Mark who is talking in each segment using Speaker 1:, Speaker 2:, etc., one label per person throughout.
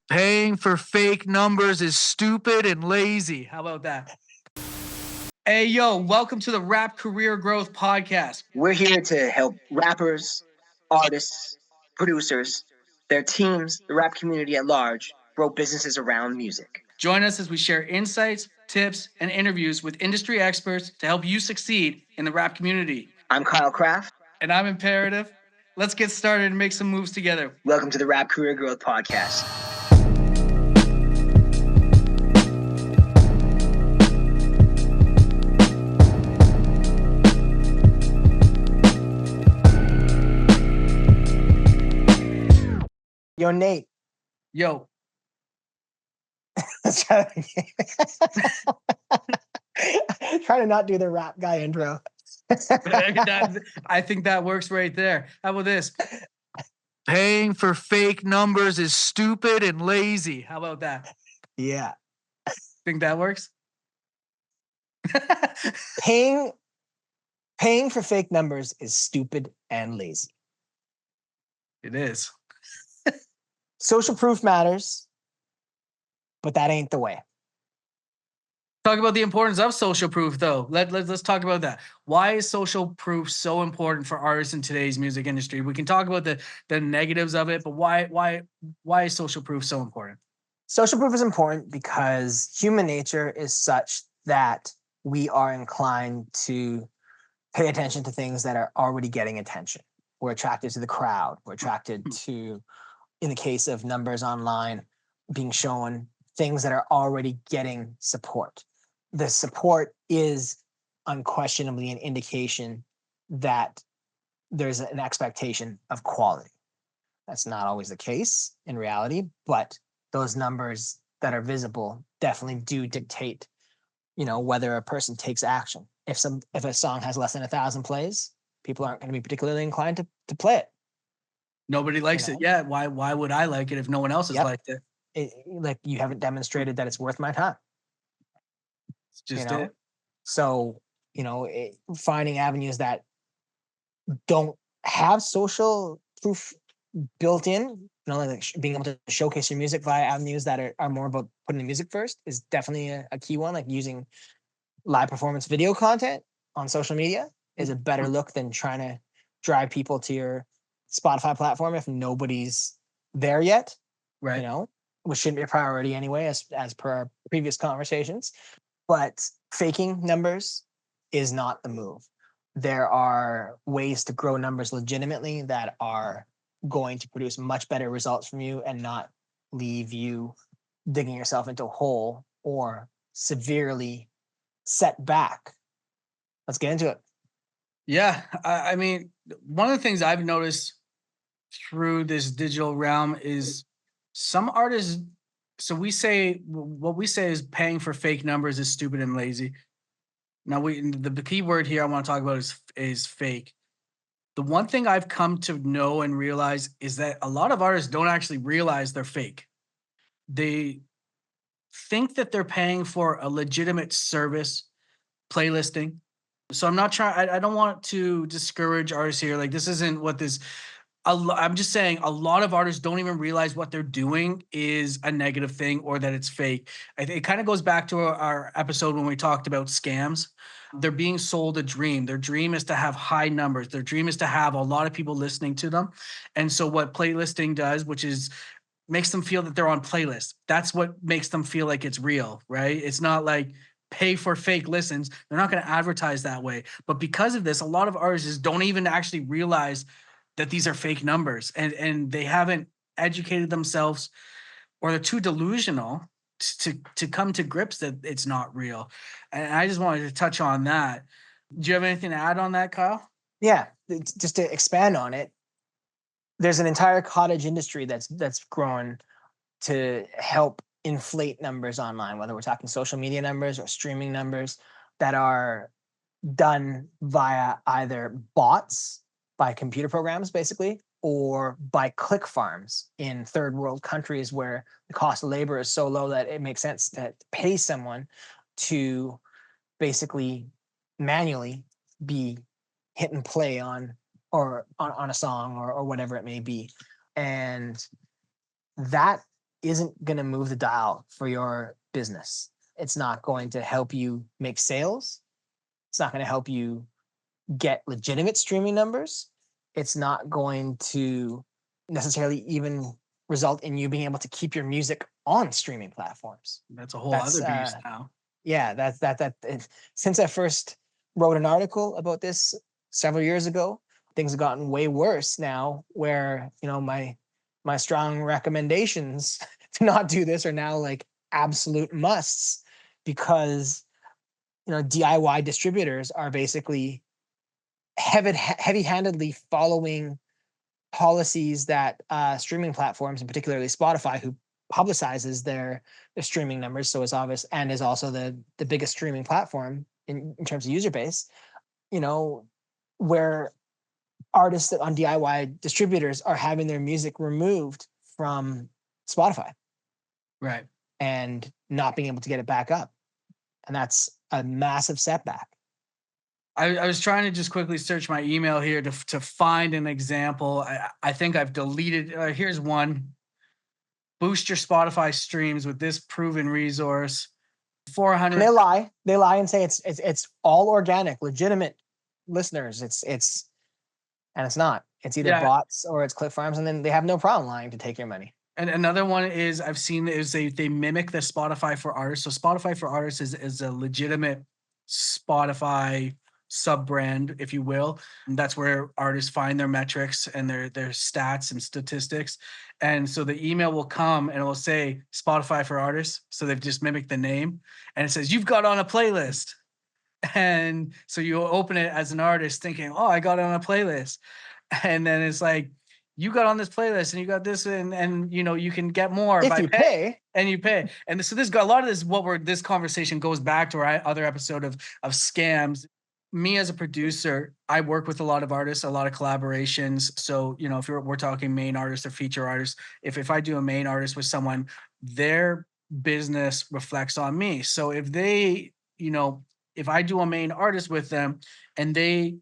Speaker 1: Paying for fake numbers is stupid and lazy. How about that? Hey, yo, welcome to the Rap Career Growth Podcast.
Speaker 2: We're here to help rappers, artists, producers, their teams, the rap community at large, grow businesses around music.
Speaker 1: Join us as we share insights, tips, and interviews with industry experts to help you succeed in the rap community.
Speaker 2: I'm Kyle Kraft.
Speaker 1: And I'm Imperative. Let's get started and make some moves together.
Speaker 2: Welcome to the Rap Career Growth Podcast.
Speaker 3: Yo, Nate.
Speaker 1: Yo.
Speaker 3: Try to not do the rap guy intro.
Speaker 1: I think that works right there. How about this? Paying for fake numbers is stupid and lazy. How about that?
Speaker 3: Yeah.
Speaker 1: Think that works?
Speaker 3: Paying for fake numbers is stupid and lazy.
Speaker 1: It is.
Speaker 3: Social proof matters, but that ain't the way.
Speaker 1: Talk about the importance of social proof, though. Let's talk about that. Why is social proof so important for artists in today's music industry? We can talk about the negatives of it, but why is social proof so important?
Speaker 3: Social proof is important because human nature is such that we are inclined to pay attention to things that are already getting attention. We're attracted to the crowd. We're attracted to, in the case of numbers online, being shown things that are already getting support. The support is unquestionably an indication that there's an expectation of quality. That's not always the case in reality, but those numbers that are visible definitely do dictate, whether a person takes action. If a song has less than 1,000 plays, people aren't going to be particularly inclined to play it.
Speaker 1: Nobody likes it. Yeah. Why would I like it if no one else has liked it?
Speaker 3: Like, you haven't demonstrated that it's worth my time.
Speaker 1: It's just it.
Speaker 3: So, finding avenues that don't have social proof built in, like being able to showcase your music via avenues that are more about putting the music first is definitely a key one. Like using live performance video content on social media is a better look than trying to drive people to your Spotify platform if nobody's there yet.
Speaker 1: Right.
Speaker 3: Which shouldn't be a priority anyway, as per our previous conversations. But faking numbers is not the move. There are ways to grow numbers legitimately that are going to produce much better results from you and not leave you digging yourself into a hole or severely set back. Let's get into it.
Speaker 1: Yeah. I mean, one of the things I've noticed through this digital realm is some artists, so what we say is paying for fake numbers is stupid and lazy. Now the key word here I want to talk about is fake. The one thing I've come to know and realize is that a lot of artists don't actually realize they're fake. They think that they're paying for a legitimate service, playlisting. So I'm not trying, I don't want to discourage artists here. Like, this isn't what this, I'm just saying a lot of artists don't even realize what they're doing is a negative thing or that it's fake. It kind of goes back to our episode when we talked about scams. They're being sold a dream. Their dream is to have high numbers. Their dream is to have a lot of people listening to them. And so what playlisting does, which is makes them feel that they're on playlist. That's what makes them feel like it's real, right? It's not like pay for fake listens. They're not going to advertise that way. But because of this, a lot of artists don't even actually realize that these are fake numbers, and they haven't educated themselves, or they're too delusional to come to grips that it's not real. And I just wanted to touch on that. Do you have anything to add on that, Kyle?
Speaker 3: Yeah, just to expand on it, there's an entire cottage industry that's grown to help inflate numbers online, whether we're talking social media numbers or streaming numbers that are done via either bots, by computer programs, basically, or by click farms in third world countries where the cost of labor is so low that it makes sense to pay someone to basically manually be hit and play on a song or whatever it may be. And that isn't going to move the dial for your business. It's not going to help you make sales. It's not going to help you get legitimate streaming numbers. It's not going to necessarily even result in you being able to keep your music on streaming platforms.
Speaker 1: That's a whole
Speaker 3: That's
Speaker 1: other beast now.
Speaker 3: yeah, since I first wrote an article about this several years ago, things have gotten way worse now where, my strong recommendations to not do this are now like absolute musts because, DIY distributors are basically heavy-handedly following policies that streaming platforms, and particularly Spotify, who publicizes their streaming numbers, so it's obvious, and is also the biggest streaming platform in terms of user base. Where artists that on DIY distributors are having their music removed from Spotify
Speaker 1: Right.
Speaker 3: and not being able to get it back up, and that's a massive setback.
Speaker 1: I was trying to just quickly search my email here to find an example. I think I've deleted. Here's one. Boost your Spotify streams with this proven resource. 400.
Speaker 3: And they lie and say it's all organic, legitimate listeners. And it's not. It's either bots or it's clip farms, and then they have no problem lying to take your money.
Speaker 1: And another one is I've seen is they mimic the Spotify for Artists. So Spotify for Artists is a legitimate Spotify sub brand, if you will. And that's where artists find their metrics and their stats and statistics. And so the email will come and it will say Spotify for Artists. So they've just mimicked the name, and it says you've got on a playlist. And so you open it as an artist thinking, oh, I got on a playlist. And then it's like, you got on this playlist and you got this, and you can get more
Speaker 3: if you pay.
Speaker 1: And you pay. And so this got a lot of this conversation goes back to our other episode of scams. Me as a producer, I work with a lot of artists, a lot of collaborations. So, if we're talking main artists or feature artists, if I do a main artist with someone, their business reflects on me. So if they, if I do a main artist with them and they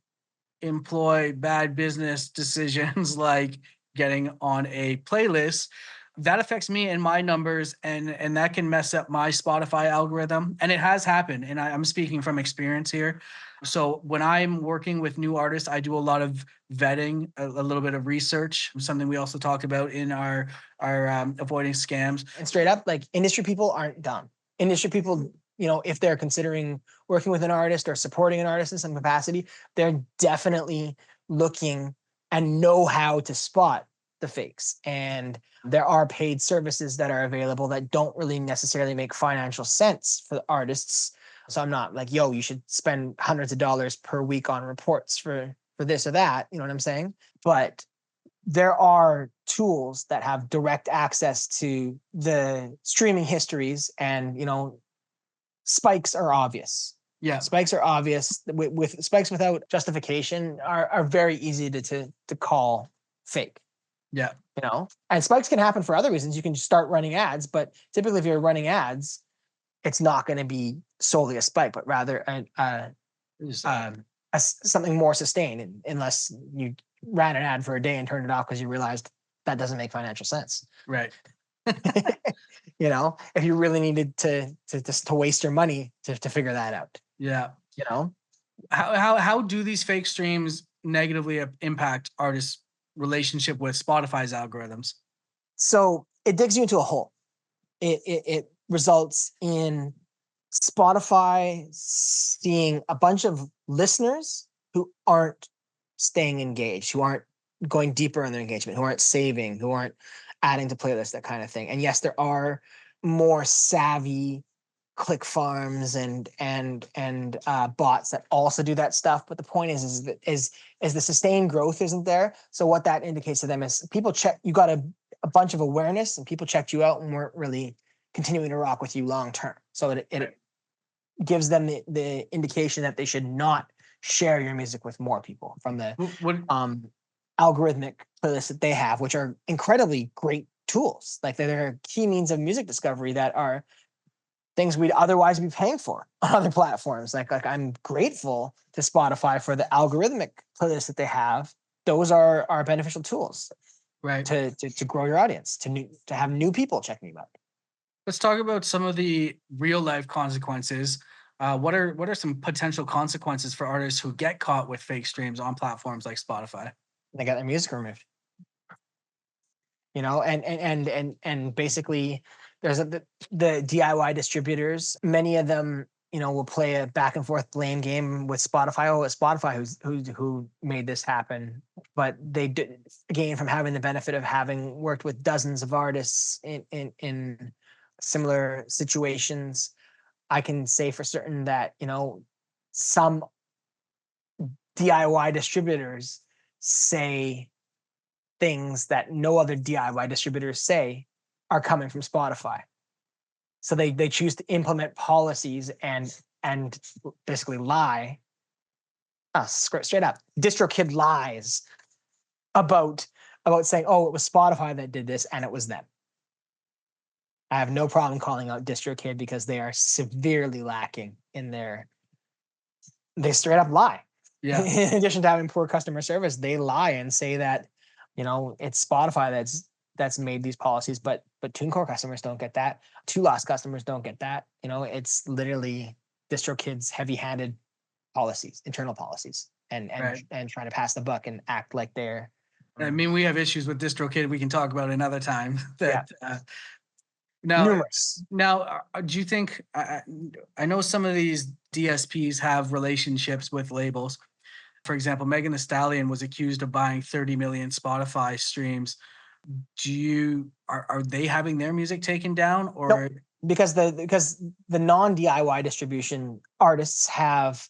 Speaker 1: employ bad business decisions like getting on a playlist, that affects me and my numbers, and that can mess up my Spotify algorithm. And it has happened, and I'm speaking from experience here. So when I'm working with new artists, I do a lot of vetting, a little bit of research, something we also talk about in our avoiding scams.
Speaker 3: And straight up, like, industry people aren't dumb. Industry people, if they're considering working with an artist or supporting an artist in some capacity, they're definitely looking and know how to spot the fakes. And there are paid services that are available that don't really necessarily make financial sense for the artists. So I'm not like, yo, you should spend hundreds of dollars per week on reports for this or that. You know what I'm saying? But there are tools that have direct access to the streaming histories, and spikes are obvious.
Speaker 1: Yeah,
Speaker 3: spikes are obvious. With spikes without justification are very easy to call fake.
Speaker 1: Yeah,
Speaker 3: and spikes can happen for other reasons. You can just start running ads, but typically if you're running ads, it's not going to be solely a spike, but rather something more sustained, unless you ran an ad for a day and turned it off because you realized that doesn't make financial sense.
Speaker 1: Right.
Speaker 3: If you really needed to waste your money to figure that out.
Speaker 1: Yeah. How do these fake streams negatively impact artists' relationship with Spotify's algorithms?
Speaker 3: So it digs you into a hole. It results in Spotify seeing a bunch of listeners who aren't staying engaged, who aren't going deeper in their engagement, who aren't saving, who aren't adding to playlists, that kind of thing. And yes, there are more savvy click farms and bots that also do that stuff. But the point is the sustained growth isn't there. So what that indicates to them is people check, you got a bunch of awareness and people checked you out and weren't really continuing to rock with you long term. So it gives them the indication that they should not share your music with more people from the algorithmic playlists that they have, which are incredibly great tools. Like, they're key means of music discovery that are things we'd otherwise be paying for on other platforms. Like I'm grateful to Spotify for the algorithmic playlists that they have. Those are beneficial tools.
Speaker 1: Right.
Speaker 3: to grow your audience, to have new people checking you out.
Speaker 1: Let's talk about some of the real life consequences. What are some potential consequences for artists who get caught with fake streams on platforms like Spotify?
Speaker 3: They got their music removed. And basically there's the DIY distributors. Many of them, will play a back and forth blame game with Spotify. Oh, it's Spotify who made this happen, but they did gain from having the benefit of having worked with dozens of artists in similar situations. I can say for certain that some DIY distributors say things that no other DIY distributors say are coming from Spotify. So they choose to implement policies and basically lie. Straight up, DistroKid lies about saying, oh, it was Spotify that did this and it was them. I have no problem calling out DistroKid because they are severely lacking in they straight up lie.
Speaker 1: Yeah.
Speaker 3: In addition to having poor customer service, they lie and say that, it's Spotify that's made these policies, but TuneCore customers don't get that. Two Lost customers don't get that. It's literally DistroKid's heavy-handed policies, internal policies, and
Speaker 1: Right.
Speaker 3: trying to pass the buck and act like they're.
Speaker 1: I mean, we have issues with DistroKid we can talk about another time. That now,
Speaker 3: Numerous.
Speaker 1: now, do you think? I know some of these DSPs have relationships with labels. For example, Megan Thee Stallion was accused of buying 30 million Spotify streams. Are they having their music taken down, or
Speaker 3: Nope. Because the non-DIY distribution artists have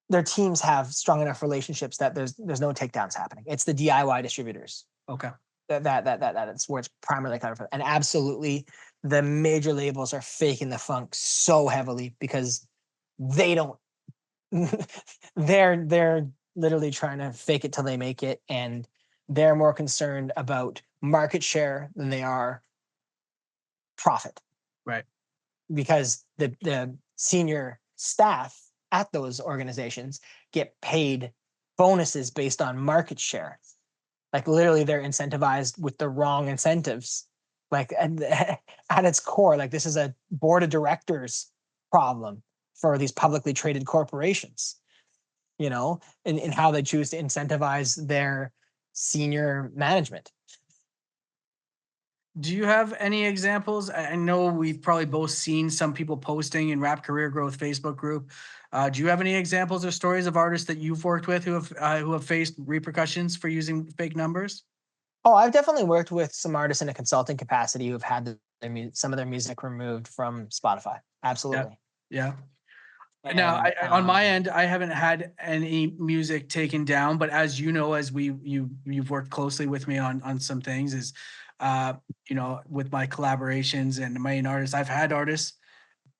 Speaker 3: their teams have strong enough relationships that there's no takedowns happening. It's the DIY distributors
Speaker 1: okay?
Speaker 3: that's where it's primarily coming from. And absolutely, the major labels are faking the funk so heavily because they don't. They're literally trying to fake it till they make it, and they're more concerned about market share than they are profit.
Speaker 1: Right.
Speaker 3: Because the senior staff at those organizations get paid bonuses based on market share. Like literally they're incentivized with the wrong incentives. Like at its core, like this is a board of directors problem for these publicly traded corporations, in how they choose to incentivize their senior management.
Speaker 1: Do you have any examples? I know we've probably both seen some people posting in Rap Career Growth Facebook group. Do you have any examples or stories of artists that you've worked with who have faced repercussions for using fake numbers?
Speaker 3: Oh, I've definitely worked with some artists in a consulting capacity who've had some of their music removed from Spotify. Absolutely.
Speaker 1: Yeah. Now,
Speaker 3: And
Speaker 1: on my end, I haven't had any music taken down, but as you know, as you've worked closely with me on some things, is with my collaborations and my main artists, I've had artists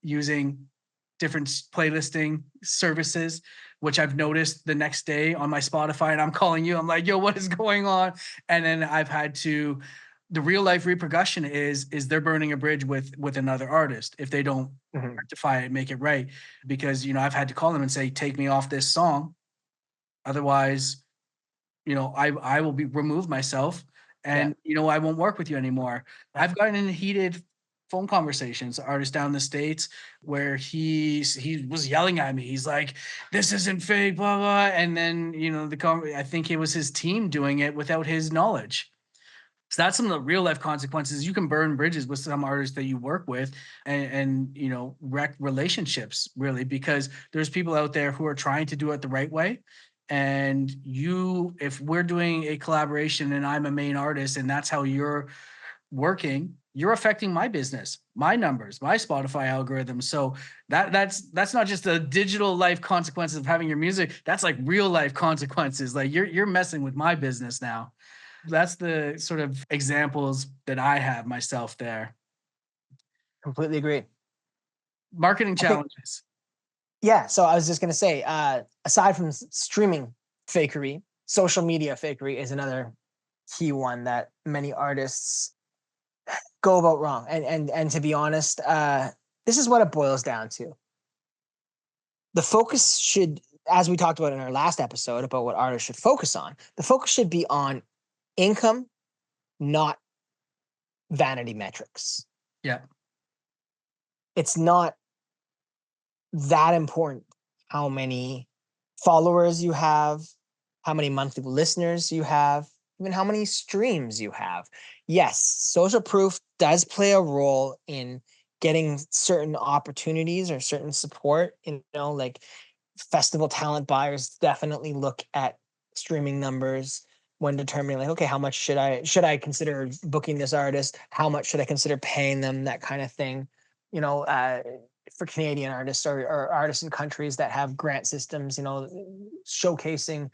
Speaker 1: using different playlisting services, which I've noticed the next day on my Spotify, and I'm calling you. I'm like, yo, what is going on? And then I've had to. The real life repercussion is they're burning a bridge with another artist if they don't rectify it, make it right. Because I've had to call them and say, take me off this song, otherwise, I will be remove myself, and I won't work with you anymore. I've gotten in heated phone conversations, artists down the States, where he was yelling at me. He's like, this isn't fake, blah, blah. And then, I think it was his team doing it without his knowledge. So that's some of the real life consequences. You can burn bridges with some artists that you work with and wreck relationships, really, because there's people out there who are trying to do it the right way. And if we're doing a collaboration and I'm a main artist and that's how you're working, you're affecting my business, my numbers, my Spotify algorithm. So that's not just the digital life consequences of having your music. That's like real life consequences. Like you're messing with my business now. That's the sort of examples that I have myself there.
Speaker 3: Completely agree.
Speaker 1: Marketing challenges.
Speaker 3: Yeah. So I was just going to say, aside from streaming fakery, social media fakery is another key one that many artists go about wrong. And to be honest, this is what it boils down to. The focus should, as we talked about in our last episode about what artists should focus on, the focus should be on income, not vanity metrics.
Speaker 1: Yeah.
Speaker 3: It's not that important how many followers you have, how many monthly listeners you have, even how many streams you have. Yes, social proof does play a role in getting certain opportunities or certain support. Like festival talent buyers definitely look at streaming numbers when determining, like, okay, how much should I consider booking this artist? How much should I consider paying them? That kind of thing. You know, for Canadian artists or artists in countries that have grant systems, showcasing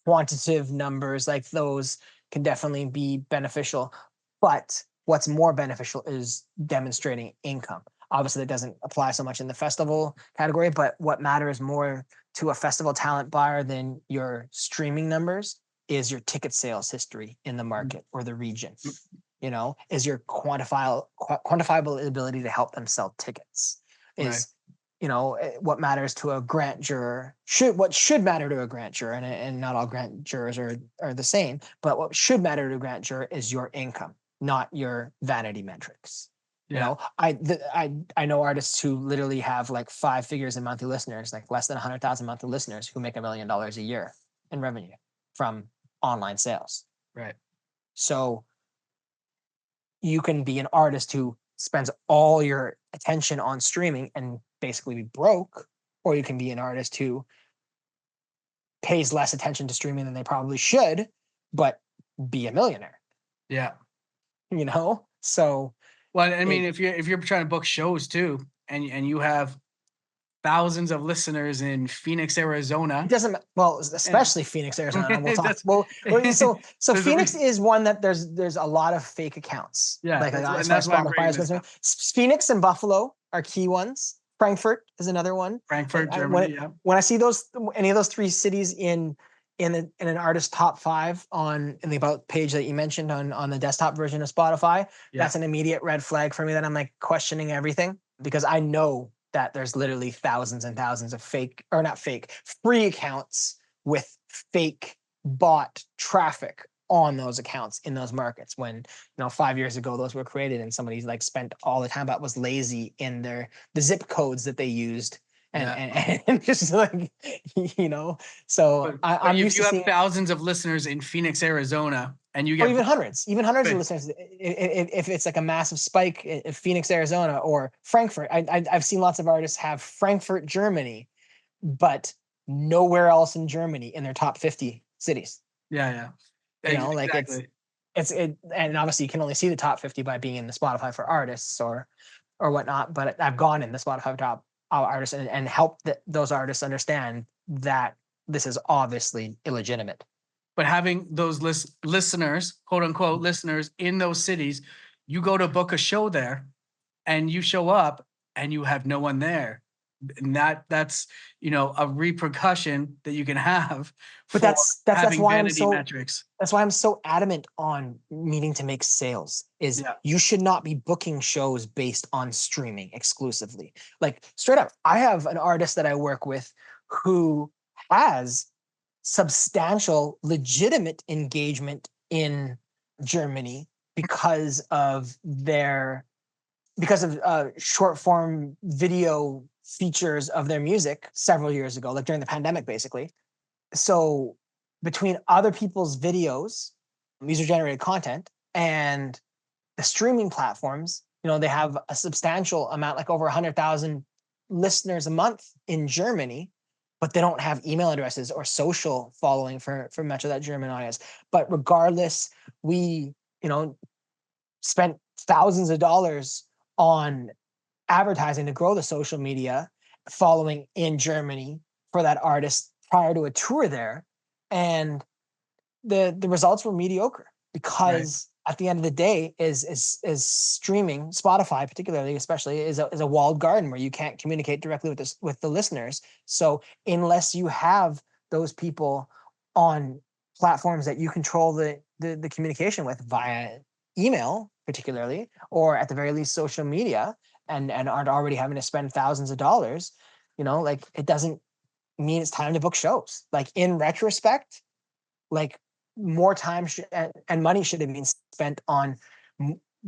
Speaker 3: quantitative numbers like those can definitely be beneficial. But what's more beneficial is demonstrating income. Obviously, that doesn't apply so much in the festival category, but what matters more to a festival talent buyer than your streaming numbers is your ticket sales history in the market or the region. Is your quantifiable ability to help them sell tickets. Is what matters to a grant juror what should matter to a grant juror, and not all grant jurors are the same, but what should matter to a grant juror is your income, not your vanity metrics.
Speaker 1: Yeah.
Speaker 3: I know artists who literally have like 5 figures in monthly listeners, like less than 100,000 monthly listeners, who make $1 million a year in revenue from online sales.
Speaker 1: Right.
Speaker 3: So you can be an artist who spends all your attention on streaming and basically be broke, or you can be an artist who pays less attention to streaming than they probably should, but be a millionaire.
Speaker 1: Yeah.
Speaker 3: So
Speaker 1: Well, I mean, if you're trying to book shows too, and you have thousands of listeners in Phoenix, Arizona.
Speaker 3: It doesn't, well, especially Phoenix, Arizona. We'll talk. So Phoenix is one that there's a lot of fake accounts.
Speaker 1: Yeah,
Speaker 3: like
Speaker 1: and that's why I'm bringing this up.
Speaker 3: Phoenix and Buffalo are key ones. Frankfurt is another one.
Speaker 1: Frankfurt, Germany.
Speaker 3: When I see any of those 3 cities in an artist top 5 in the about page that you mentioned on the desktop version of Spotify, that's an immediate red flag for me that I'm like questioning everything, because I know that there's literally thousands and thousands of free accounts with fake bot traffic on those accounts in those markets, when 5 years ago those were created and somebody's like spent all the time but was lazy in the zip codes that they used and just like so I'm used to seeing
Speaker 1: thousands of listeners in Phoenix, Arizona, and you get
Speaker 3: even hundreds of listeners. If it's like a massive spike in Phoenix, Arizona, or Frankfurt, I've seen lots of artists have Frankfurt, Germany, but nowhere else in Germany in their top 50 cities.
Speaker 1: Yeah.
Speaker 3: Exactly. And obviously you can only see the top 50 by being in the Spotify for artists or whatnot. But I've gone in the Spotify top artists and helped those artists understand that this is obviously illegitimate.
Speaker 1: But having those listeners, quote unquote, listeners in those cities, you go to book a show there and you show up and you have no one there. And that's a repercussion that you can have.
Speaker 3: But that's why
Speaker 1: metrics.
Speaker 3: That's why I'm so adamant on needing to make sales. You should not be booking shows based on streaming exclusively. Like straight up, I have an artist that I work with who has substantial, legitimate engagement in Germany because of short form video features of their music several years ago, like during the pandemic, basically. So between other people's videos, user generated content, and the streaming platforms, they have a substantial amount, like over 100,000 listeners a month in Germany, but they don't have email addresses or social following for much of that German audience. But regardless, we, spent thousands of dollars on advertising to grow the social media following in Germany for that artist prior to a tour there. And the results were mediocre because at the end of the day is streaming, Spotify particularly, especially, is a walled garden where you can't communicate directly with the listeners. So unless you have those people on platforms that you control the communication with via email, particularly, or at the very least social media, and aren't already having to spend thousands of dollars, it doesn't mean it's time to book shows. Like in retrospect, like more time and money should have been spent on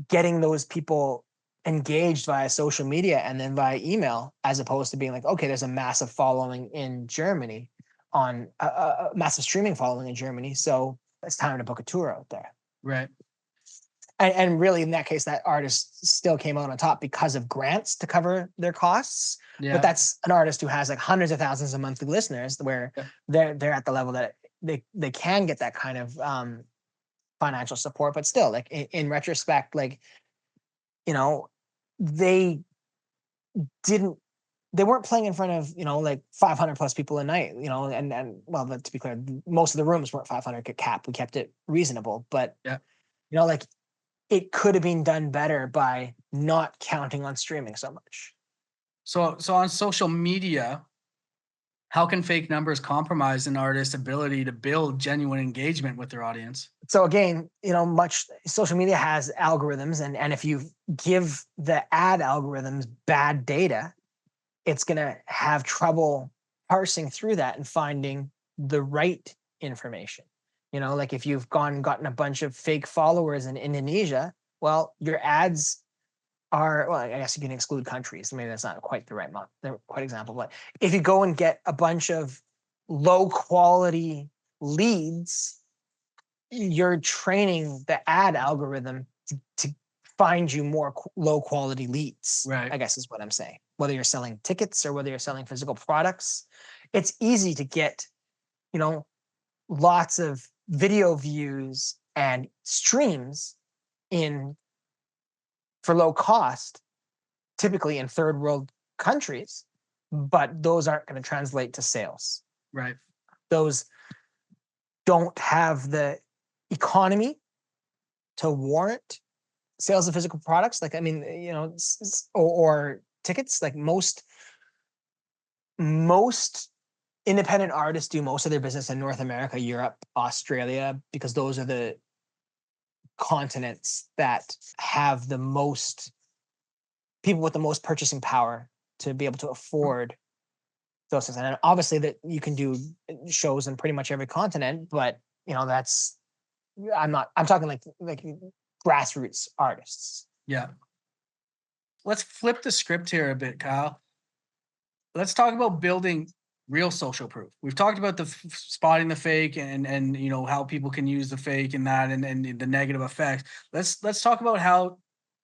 Speaker 3: getting those people engaged via social media and then via email, as opposed to being like, okay, there's a massive following in Germany, on a massive streaming following in Germany, so it's time to book a tour out there.
Speaker 1: Right.
Speaker 3: And really, in that case, that artist still came out on top because of grants to cover their costs.
Speaker 1: Yeah.
Speaker 3: But that's an artist who has like hundreds of thousands of monthly listeners, where they're at the level that they can get that kind of financial support. But still, like in retrospect, like, you know, they weren't playing in front of, you know, like 500 plus people a night, you know, and well, to be clear, most of the rooms weren't 500 cap. We kept it reasonable, but
Speaker 1: yeah,
Speaker 3: you know, like, it could have been done better by not counting on streaming so much.
Speaker 1: So on social media, how can fake numbers compromise an artist's ability to build genuine engagement with their audience?
Speaker 3: So again, you know, social media has algorithms, and if you give the ad algorithms bad data, it's going to have trouble parsing through that and finding the right information. You know, like if you've gotten a bunch of fake followers in Indonesia, well, your ads are, well, I guess you can exclude countries. Maybe that's not quite the right example, but if you go and get a bunch of low quality leads, you're training the ad algorithm to find you more low quality leads.
Speaker 1: Right.
Speaker 3: I guess is what I'm saying. Whether you're selling tickets or whether you're selling physical products, it's easy to get, you know, lots of video views and streams for low cost, typically in third world countries, but those aren't going to translate to sales.
Speaker 1: Right.
Speaker 3: Those don't have the economy to warrant sales of physical products. Like, I mean, you know, or tickets. Like most independent artists do most of their business in North America, Europe, Australia, because those are the continents that have the most people with the most purchasing power to be able to afford those things. And obviously that you can do shows in pretty much every continent, but you know, I'm talking like grassroots artists.
Speaker 1: Yeah. Let's flip the script here a bit, Kyle. Let's talk about building real social proof. We've talked about the spotting the fake and you know how people can use the fake and that and the negative effects. Let's talk about how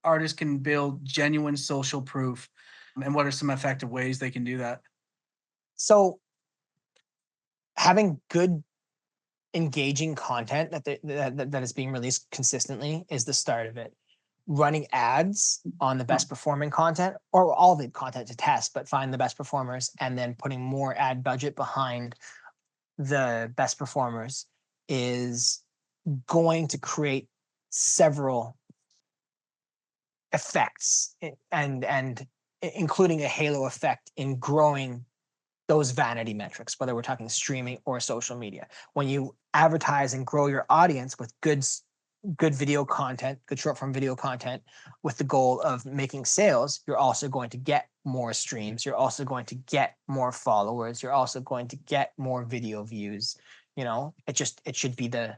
Speaker 1: artists can build genuine social proof and what are some effective ways they can do that.
Speaker 3: So having good engaging content that is being released consistently is the start of it. Running ads on the best performing content, or all the content to test, but find the best performers and then putting more ad budget behind the best performers is going to create several effects, and including a halo effect in growing those vanity metrics, whether we're talking streaming or social media. When you advertise and grow your audience with good video content, good short form video content, with the goal of making sales, you're also going to get more streams. You're also going to get more followers. You're also going to get more video views. You know, it should be the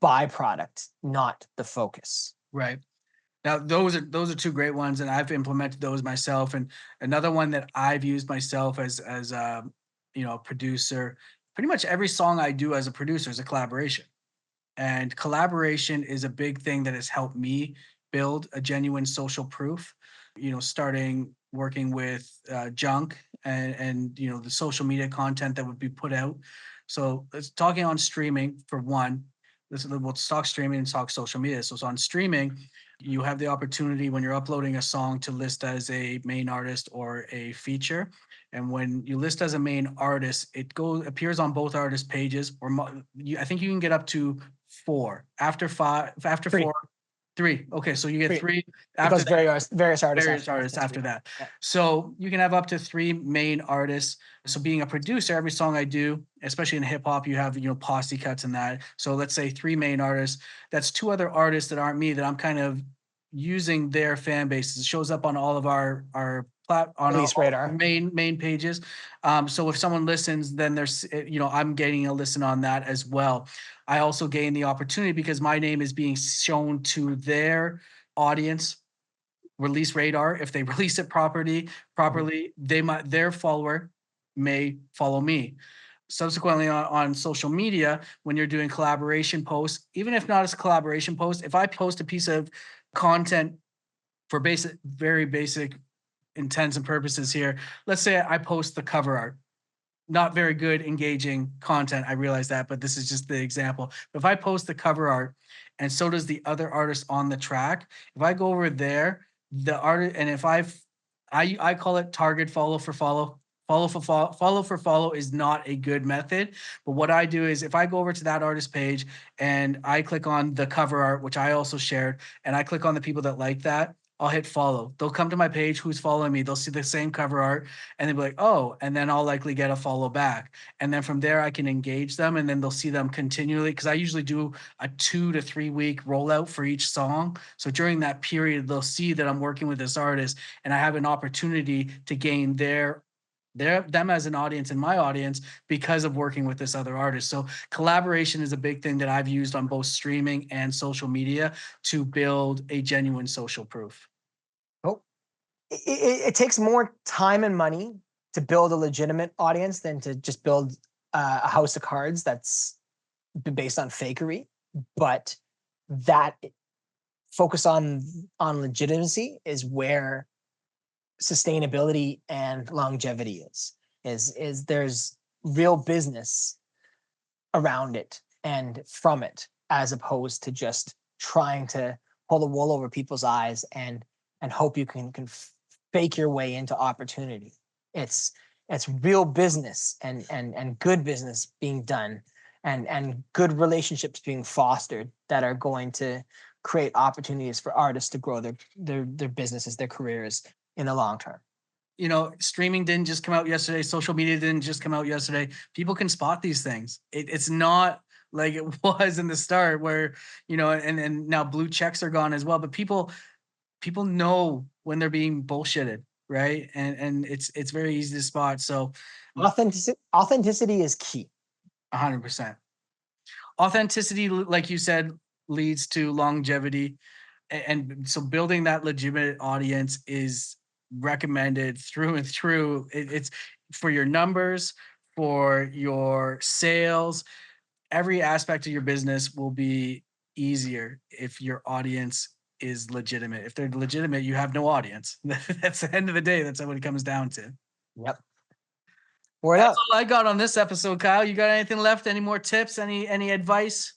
Speaker 3: byproduct, not the focus.
Speaker 1: Right. Now, those are two great ones, and I've implemented those myself. And another one that I've used myself as you know, a producer. Pretty much every song I do as a producer is a collaboration, and collaboration is a big thing that has helped me build a genuine social proof. You know, starting working with Junk and you know the social media content that would be put out. So it's talking on streaming for one. We'll talk streaming and talk social media. So on streaming, you have the opportunity when you're uploading a song to list as a main artist or a feature. And when you list as a main artist, it appears on both artist pages, or I think you can get up to 4. After 5, after
Speaker 3: 3.
Speaker 1: 4, 3. Okay, so you get 3
Speaker 3: because various
Speaker 1: various artists after that.
Speaker 3: Yeah.
Speaker 1: So you can have up to 3 main artists. So being a producer, every song I do, especially in hip hop, you have, you know, posse cuts and that. So let's say 3 main artists. That's 2 other artists that aren't me that I'm kind of using their fan bases. It shows up on all of our on
Speaker 3: Release
Speaker 1: all
Speaker 3: radar.
Speaker 1: main pages. So if someone listens, then there's, I'm gaining a listen on that as well. I also gain the opportunity because my name is being shown to their audience. Release radar. If they release it properly, their follower may follow me. Subsequently on social media, when you're doing collaboration posts, even if not as a collaboration post, if I post a piece of content for very basic intents and purposes here, let's say I post the cover art, not very good engaging content, I realize that, but this is just the example. If I post the cover art and so does the other artist on the track, if I go over there, the artist, and if I call it target follow for follow. Follow for follow is not a good method. But what I do is if I go over to that artist page and I click on the cover art, which I also shared, and I click on the people that like that, I'll hit follow. They'll come to my page, who's following me, they'll see the same cover art, and they'll be like, oh, and then I'll likely get a follow back. And then from there, I can engage them, and then they'll see them continually, because I usually do a 2 to 3 week rollout for each song. So during that period, they'll see that I'm working with this artist, and I have an opportunity to gain them as an audience and my audience because of working with this other artist. So collaboration is a big thing that I've used on both streaming and social media to build a genuine social proof.
Speaker 3: Oh, it takes more time and money to build a legitimate audience than to just build a house of cards that's based on fakery. But that focus on legitimacy is where sustainability and longevity is there's real business around it and from it, as opposed to just trying to pull the wool over people's eyes and hope you can fake your way into opportunity. It's real business and good business being done and good relationships being fostered that are going to create opportunities for artists to grow their businesses, their careers in the long term.
Speaker 1: Streaming didn't just come out yesterday. Social media didn't just come out yesterday. People can spot these things. It's not like it was in the start where, and now blue checks are gone as well. But people know when they're being bullshitted, right? And it's very easy to spot. So
Speaker 3: authenticity is key.
Speaker 1: 100%. Authenticity, like you said, leads to longevity. And so building that legitimate audience is recommended through and through. It's for your numbers, for your sales, every aspect of your business will be easier if your audience is legitimate. If they're legitimate, you have no audience. That's the end of the day. That's what it comes down to.
Speaker 3: Yep.
Speaker 1: That's all I got on this episode, Kyle. You got anything left? Any more tips? Any advice?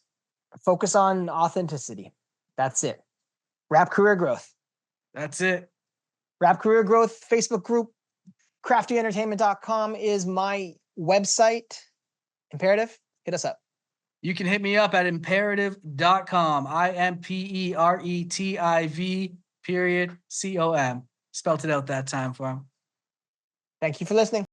Speaker 3: Focus on authenticity. That's it. Rap Career Growth.
Speaker 1: That's it.
Speaker 3: Rap Career Growth Facebook group. CraftyEntertainment.com is my website. Imperative, hit us up.
Speaker 1: You can hit me up at imperative.com. IMPERETIV.com. Spelled it out that time for him.
Speaker 3: Thank you for listening.